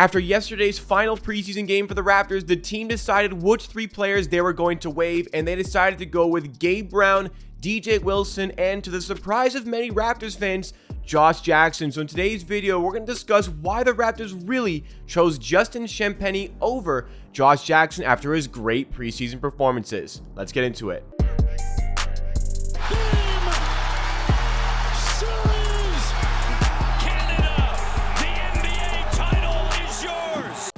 After yesterday's final preseason game for the Raptors, the team decided which 3 players they were going to waive, and they decided to go with Gabe Brown, DJ Wilson, and to the surprise of many Raptors fans, Josh Jackson. So in today's video, we're going to discuss why the Raptors really chose Justin Champagnie over Josh Jackson after his great preseason performances. Let's get into it.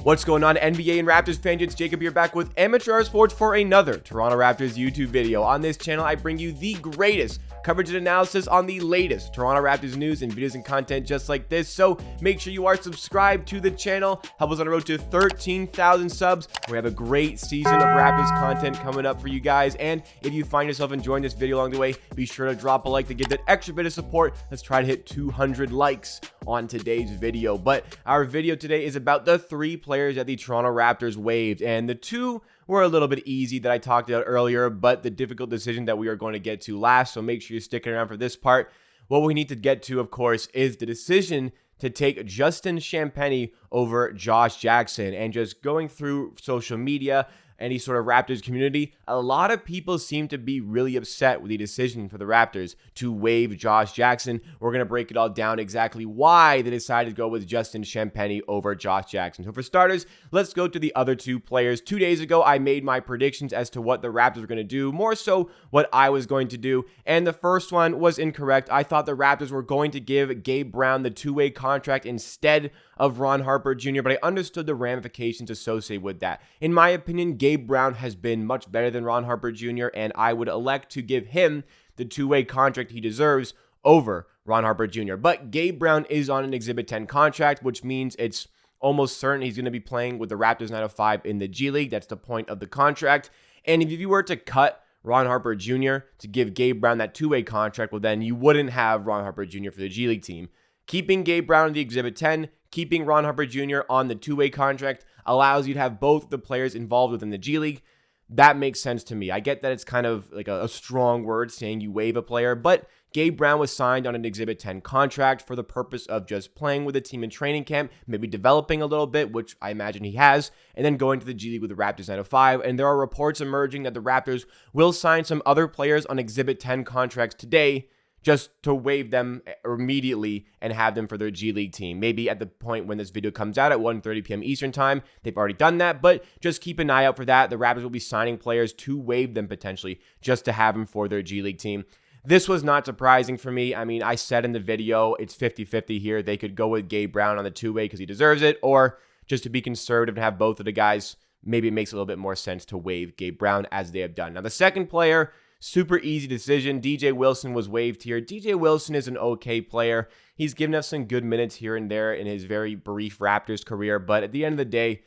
What's going on, NBA and Raptors fans? It's Jacob here, back with Amateur Hour Sports for another Toronto Raptors YouTube video. On this channel, I bring you the greatest coverage and analysis on the latest Toronto Raptors news and videos and content just like this. So make sure you are subscribed to the channel. Help us on the road to 13,000 subs. We have a great season of Raptors content coming up for you guys. And if you find yourself enjoying this video along the way, be sure to drop a like to give that extra bit of support. Let's try to hit 200 likes on today's video. But our video today is about the 3 players that the Toronto Raptors waived, and the 2 were a little bit easy that I talked about earlier, but the difficult decision that we are going to get to last, so make sure you're sticking around for this part. What we need to get to, of course, is the decision to take Justin Champagnie over Josh Jackson. And just going through social media, any sort of Raptors community, a lot of people seem to be really upset with the decision for the Raptors to waive Josh Jackson. We're going to break it all down exactly why they decided to go with Justin Champagnie over Josh Jackson. So for starters, let's go to the other 2 players. 2 days ago, I made my predictions as to what the Raptors were going to do, more so what I was going to do. And the first one was incorrect. I thought the Raptors were going to give Gabe Brown the 2-way contract instead of Ron Harper Jr., but I understood the ramifications associated with that. In my opinion, Gabe Brown has been much better than Ron Harper Jr., and I would elect to give him the 2-way contract he deserves over Ron Harper Jr. But Gabe Brown is on an Exhibit 10 contract, which means it's almost certain he's going to be playing with the Raptors 905 in the G League. That's the point of the contract. And if you were to cut Ron Harper Jr. to give Gabe Brown that 2-way contract, well, then you wouldn't have Ron Harper Jr. for the G League team. Keeping Gabe Brown in the Exhibit 10, keeping Ron Harper Jr. on the 2-way contract allows you to have both the players involved within the G League. That makes sense to me. I get that it's kind of like a strong word saying you waive a player, but Gabe Brown was signed on an Exhibit 10 contract for the purpose of just playing with the team in training camp, maybe developing a little bit, which I imagine he has, and then going to the G League with the Raptors 905. And there are reports emerging that the Raptors will sign some other players on Exhibit 10 contracts today, just to waive them immediately and have them for their G League team. Maybe at the point when this video comes out at 1:30 p.m. Eastern time, they've already done that, but just keep an eye out for that. The Raptors will be signing players to waive them potentially just to have them for their G League team. This was not surprising for me. I mean, I said in the video, it's 50-50 here. They could go with Gabe Brown on the 2-way because he deserves it, or just to be conservative and have both of the guys, maybe it makes a little bit more sense to waive Gabe Brown as they have done. Now, the second player, super easy decision. DJ Wilson was waived here. DJ Wilson is an okay player. He's given us some good minutes here and there in his very brief Raptors career, but at the end of the day,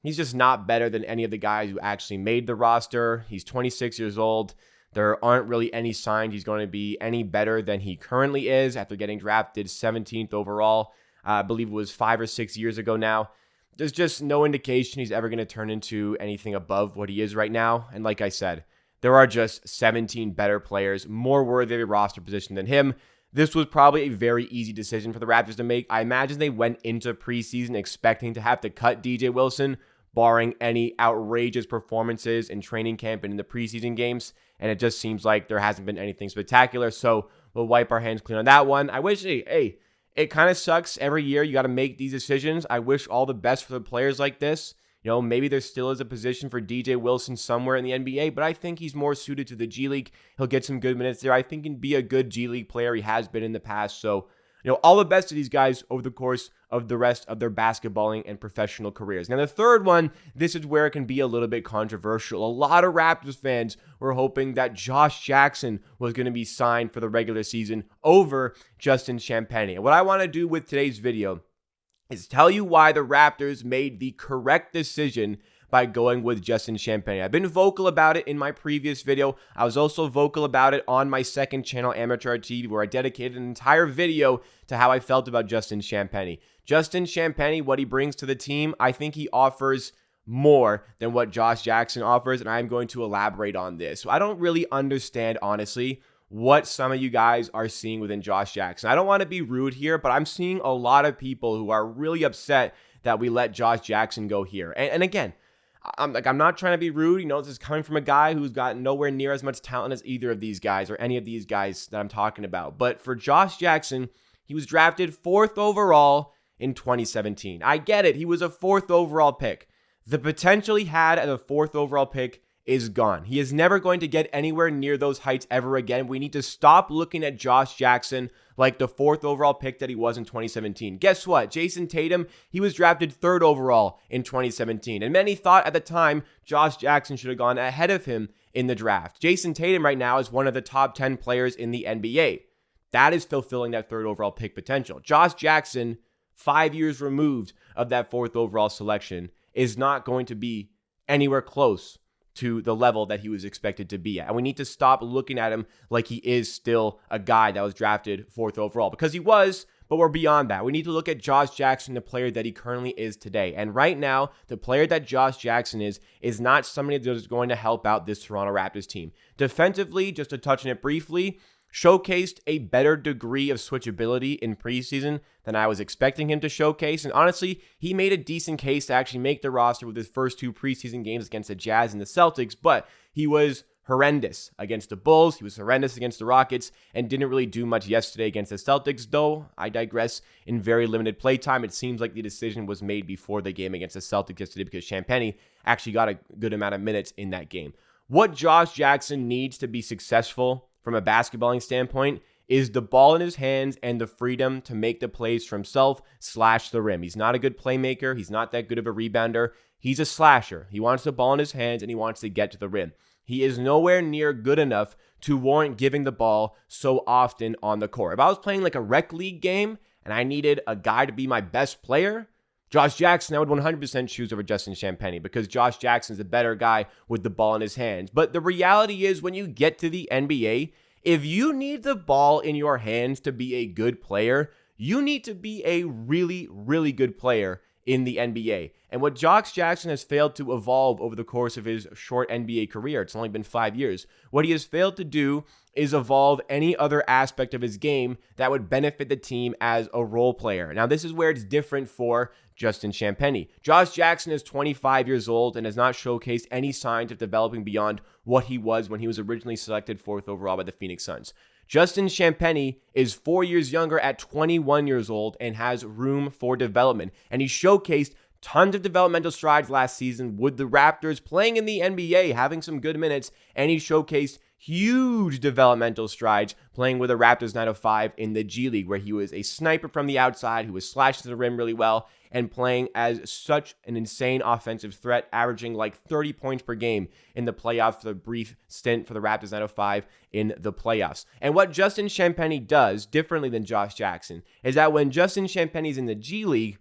he's just not better than any of the guys who actually made the roster. He's 26 years old. There aren't really any signs he's going to be any better than he currently is after getting drafted 17th overall. I believe it was 5 or 6 years ago now. There's just no indication he's ever going to turn into anything above what he is right now. And like I said, there are just 17 better players, more worthy of a roster position than him. This was probably a very easy decision for the Raptors to make. I imagine they went into preseason expecting to have to cut DJ Wilson, barring any outrageous performances in training camp and in the preseason games. And it just seems like there hasn't been anything spectacular. So we'll wipe our hands clean on that one. I wish, hey, it kind of sucks every year. You got to make these decisions. I wish all the best for the players like this. You know, maybe there still is a position for DJ Wilson somewhere in the NBA, but I think he's more suited to the G League. He'll get some good minutes there. I think he can be a good G League player. He has been in the past. So, you know, all the best to these guys over the course of the rest of their basketballing and professional careers. Now, the third one, this is where it can be a little bit controversial. A lot of Raptors fans were hoping that Josh Jackson was going to be signed for the regular season over Justin Champagnie. And what I want to do with today's video is tell you why the Raptors made the correct decision by going with Justin Champagnie. I've been vocal about it in my previous video. I was also vocal about it on my second channel, Amateur Hour TV, where I dedicated an entire video to how I felt about Justin Champagnie. Justin Champagnie, what he brings to the team, I think he offers more than what Josh Jackson offers, and I'm going to elaborate on this. So I don't really understand, honestly, what some of you guys are seeing within Josh Jackson. I don't want to be rude here, but I'm seeing a lot of people who are really upset that we let Josh Jackson go here. And again, I'm not trying to be rude. This is coming from a guy who's got nowhere near as much talent as either of these guys or any of these guys that I'm talking about. But for Josh Jackson, he was drafted 4th overall in 2017. I get it. He was a 4th overall pick. The potential he had as a 4th overall pick is gone. He is never going to get anywhere near those heights ever again. We need to stop looking at Josh Jackson like the 4th overall pick that he was in 2017. Guess what? Jason Tatum, he was drafted 3rd overall in 2017. And many thought at the time Josh Jackson should have gone ahead of him in the draft. Jason Tatum right now is one of the top 10 players in the NBA. That is fulfilling that 3rd overall pick potential. Josh Jackson, 5 years removed of that 4th overall selection, is not going to be anywhere close to the level that he was expected to be at. And we need to stop looking at him like he is still a guy that was drafted 4th overall, because he was, but we're beyond that. We need to look at Josh Jackson, the player that he currently is today. And right now, the player that Josh Jackson is not somebody that is going to help out this Toronto Raptors team. Defensively, just to touch on it briefly, showcased a better degree of switchability in preseason than I was expecting him to showcase. And honestly, he made a decent case to actually make the roster with his first 2 preseason games against the Jazz and the Celtics, but he was horrendous against the Bulls. He was horrendous against the Rockets and didn't really do much yesterday against the Celtics, though I digress. In very limited play time, it seems like the decision was made before the game against the Celtics yesterday because Champagnie actually got a good amount of minutes in that game. What Josh Jackson needs to be successful from a basketballing standpoint is the ball in his hands and the freedom to make the plays for himself / the rim. He's not a good playmaker. He's not that good of a rebounder. He's a slasher. He wants the ball in his hands and he wants to get to the rim. He is nowhere near good enough to warrant giving the ball so often on the court. If I was playing like a rec league game and I needed a guy to be my best player, Josh Jackson, I would 100% choose over Justin Champagnie because Josh Jackson's a better guy with the ball in his hands. But the reality is when you get to the NBA, if you need the ball in your hands to be a good player, you need to be a really, really good player in the NBA. And what Josh Jackson has failed to evolve over the course of his short NBA career, it's only been 5 years, what he has failed to do is evolve any other aspect of his game that would benefit the team as a role player. Now, this is where it's different for Justin Champagnie. Josh Jackson is 25 years old and has not showcased any signs of developing beyond what he was when he was originally selected 4th overall by the Phoenix Suns. Justin Champagnie is 4 years younger at 21 years old and has room for development. And he showcased tons of developmental strides last season with the Raptors playing in the NBA, having some good minutes, and he showcased huge developmental strides playing with the Raptors 905 in the G League, where he was a sniper from the outside who was slashing to the rim really well and playing as such an insane offensive threat, averaging like 30 points per game in the playoffs for the brief stint for the Raptors 905 in the playoffs. And what Justin Champagnie does differently than Josh Jackson is that when Justin Champagnie's in the G League,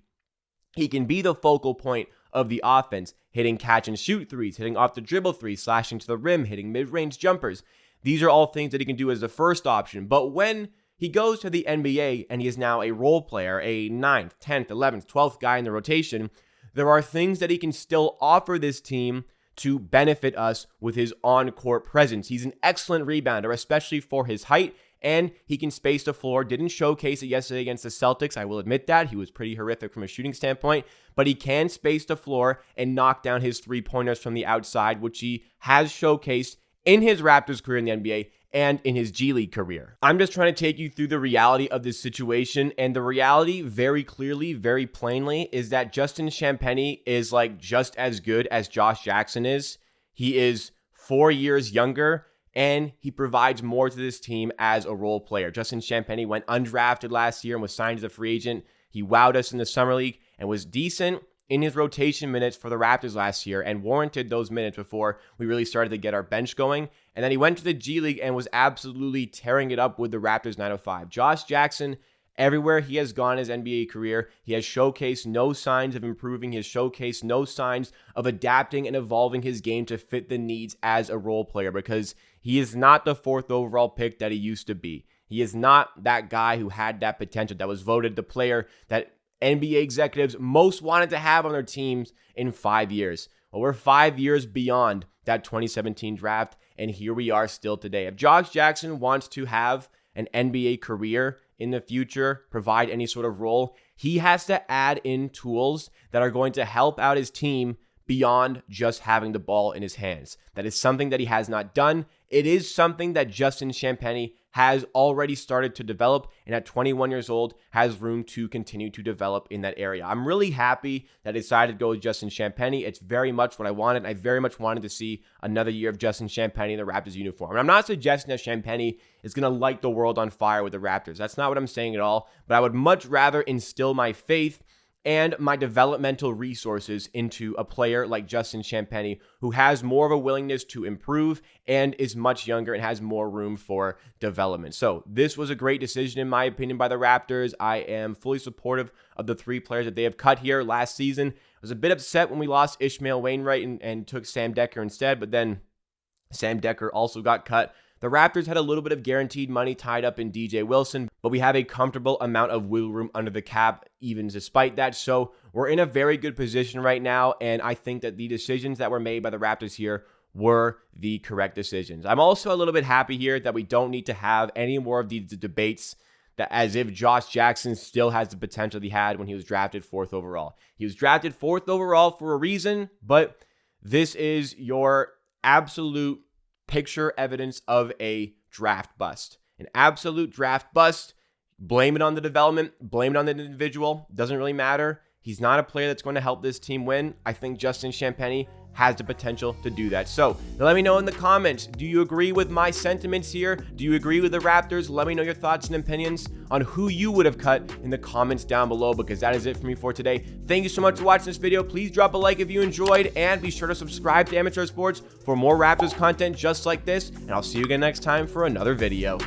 he can be the focal point of the offense, hitting catch and shoot threes, hitting off the dribble threes, slashing to the rim, hitting mid-range jumpers. These are all things that he can do as the first option. But when he goes to the NBA and he is now a role player, a 9th, 10th, 11th, 12th guy in the rotation, there are things that he can still offer this team to benefit us with his on-court presence. He's an excellent rebounder, especially for his height, and he can space the floor. Didn't showcase it yesterday against the Celtics. I will admit that. He was pretty horrific from a shooting standpoint, but he can space the floor and knock down his three-pointers from the outside, which he has showcased in his Raptors career in the NBA and in his G League career. I'm just trying to take you through the reality of this situation, and the reality very clearly, very plainly, is that Justin Champagnie is like just as good as Josh Jackson is. He is 4 years younger, and he provides more to this team as a role player. Justin Champagnie went undrafted last year and was signed as a free agent. He wowed us in the summer league and was decent in his rotation minutes for the Raptors last year and warranted those minutes before we really started to get our bench going. And then he went to the G League and was absolutely tearing it up with the Raptors 905. Josh Jackson, everywhere he has gone in his NBA career, he has showcased no signs of improving. He has showcased no signs of adapting and evolving his game to fit the needs as a role player, because he is not the 4th overall pick that he used to be. He is not that guy who had that potential, that was voted the player that NBA executives most wanted to have on their teams in 5 years. Well, we're 5 years beyond that 2017 draft, and here we are still today. If Josh Jackson wants to have an NBA career in the future, provide any sort of role, He has to add in tools that are going to help out his team beyond just having the ball in his hands. That is something that he has not done. It is something that Justin Champagnie has already started to develop, and at 21 years old has room to continue to develop in that area. I'm really happy that I decided to go with Justin Champagnie. It's very much what I wanted. I very much wanted to see another year of Justin Champagnie in the Raptors uniform. And I'm not suggesting that Champagnie is going to light the world on fire with the Raptors. That's not what I'm saying at all, but I would much rather instill my faith and my developmental resources into a player like Justin Champagnie, who has more of a willingness to improve and is much younger and has more room for development. So this was a great decision, in my opinion, by the Raptors. I am fully supportive of the 3 players that they have cut here last season. I was a bit upset when we lost Ishmael Wainwright and took Sam Decker instead, but then Sam Decker also got cut. The Raptors had a little bit of guaranteed money tied up in DJ Wilson, but we have a comfortable amount of wiggle room under the cap even despite that. So we're in a very good position right now, and I think that the decisions that were made by the Raptors here were the correct decisions. I'm also a little bit happy here that we don't need to have any more of these debates that as if Josh Jackson still has the potential he had when he was drafted 4th overall. He was drafted 4th overall for a reason, but this is your absolute picture evidence of a draft bust. An absolute draft bust. Blame it on the development. Blame it on the individual. Doesn't really matter. He's not a player that's going to help this team win. I think Justin Champagnie has the potential to do that. So let me know in the comments, do you agree with my sentiments here? Do you agree with the Raptors? Let me know your thoughts and opinions on who you would have cut in the comments down below, because that is it for me for today. Thank you so much for watching this video. Please drop a like if you enjoyed, and be sure to subscribe to Amateur Sports for more Raptors content just like this, and I'll see you again next time for another video.